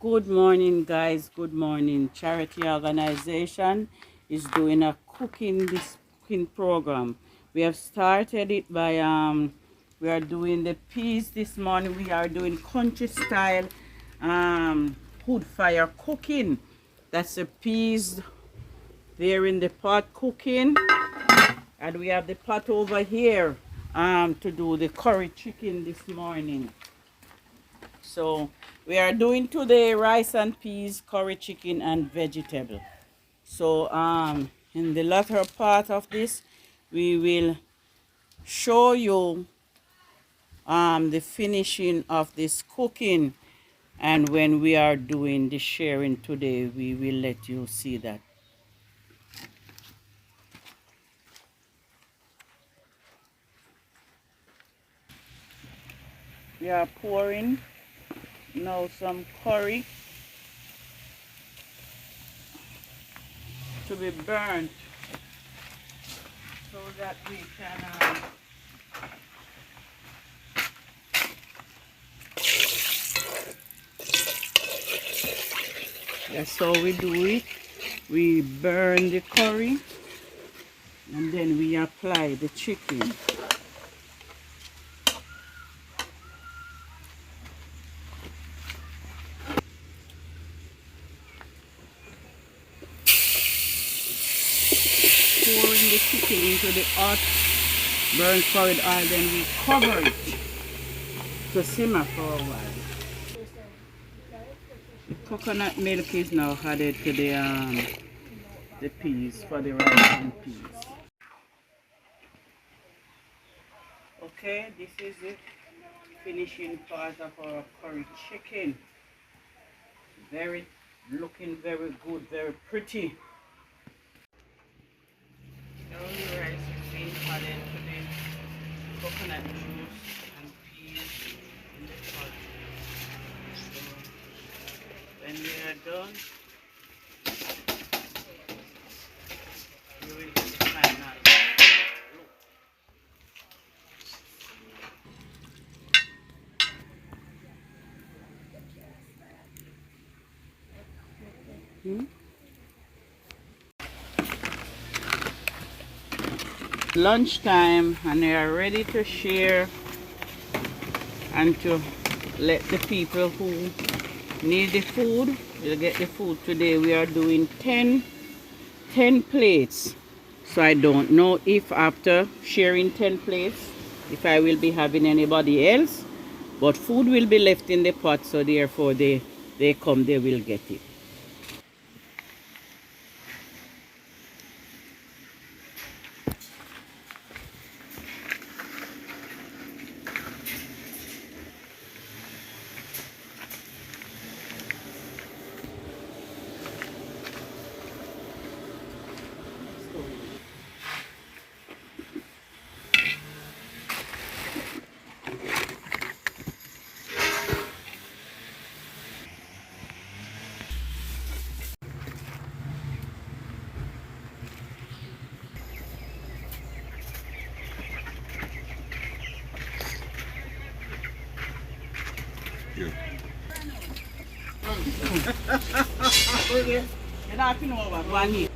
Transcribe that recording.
Good morning, guys. Good morning. Charity organization is doing a cooking program. We have started it by we are doing the peas this morning. We are doing country style wood fire cooking. That's the peas there in the pot cooking, and we have the pot over here to do the curry chicken this morning. So we are doing today rice and peas, curry chicken, and vegetable. So in the latter part of this, we will show you the finishing of this cooking, and when we are doing the sharing today, we will let you see that. We are pouring now some curry to be burnt so that we can that's how we do it. We burn the curry and then we apply the chicken. Pouring the chicken into the hot burnt curry oil, then we cover it to simmer for a while. The coconut milk is now added to the peas for the rice and peas. Okay, this is the finishing part of our curry chicken. Looking very good, very pretty. Now the rice is being added to the coconut juice and peas in the pot. So when we are done, you will get the final look. Lunchtime, and they are ready to share and to let the people who need the food will get the food. Today we are doing 10 plates, so I don't know if after sharing 10 plates if I will be having anybody else, but food will be left in the pot, so therefore they come, they will get it. Okay. You're not going over one here.